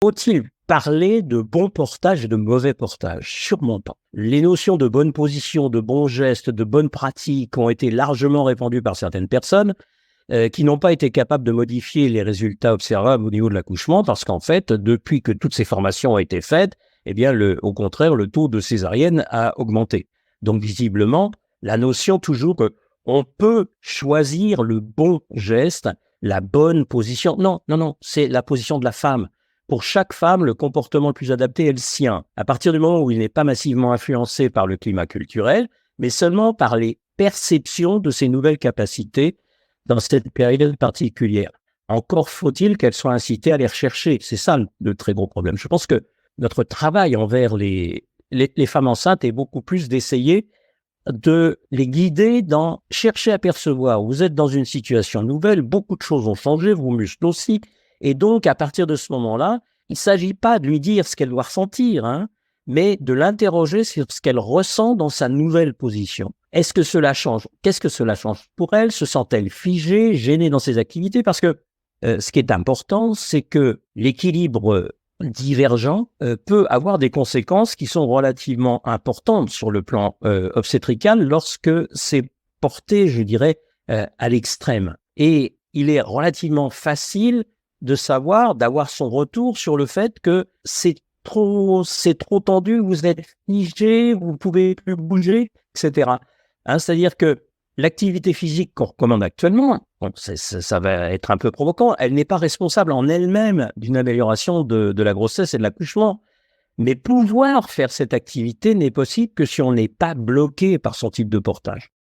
Faut-il parler de bon portage et de mauvais portage? Sûrement pas. Les notions de bonne position, de bons gestes, de bonnes pratiques ont été largement répandues par certaines personnes qui n'ont pas été capables de modifier les résultats observables au niveau de l'accouchement parce qu'en fait, depuis que toutes ces formations ont été faites, eh bien, au contraire, le taux de césarienne a augmenté. Donc, visiblement, la notion toujours qu'on peut choisir le bon geste, la bonne position. Non, non, non, c'est la position de la femme. Pour chaque femme, le comportement le plus adapté est le sien. À partir du moment où il n'est pas massivement influencé par le climat culturel, mais seulement par les perceptions de ses nouvelles capacités dans cette période particulière. Encore faut-il qu'elles soient incitées à les rechercher. C'est ça le très gros problème. Je pense que notre travail envers les femmes enceintes est beaucoup plus d'essayer de les guider dans chercher à percevoir. Vous êtes dans une situation nouvelle, beaucoup de choses ont changé, vos muscles aussi, et donc à partir de ce moment-là, il ne s'agit pas de lui dire ce qu'elle doit ressentir, mais de l'interroger sur ce qu'elle ressent dans sa nouvelle position. Est-ce que cela change? Qu'est-ce que cela change pour elle? Se sent-elle figée, gênée dans ses activités? Parce que ce qui est important, c'est que l'équilibre divergent peut avoir des conséquences qui sont relativement importantes sur le plan obstétrical lorsque c'est porté, je dirais, à l'extrême. Et il est relativement facile de savoir, d'avoir son retour sur le fait que c'est trop tendu, vous êtes figé, vous ne pouvez plus bouger, etc. C'est-à-dire que l'activité physique qu'on recommande actuellement, ça va être un peu provoquant, elle n'est pas responsable en elle-même d'une amélioration de la grossesse et de l'accouchement. Mais pouvoir faire cette activité n'est possible que si on n'est pas bloqué par son type de portage.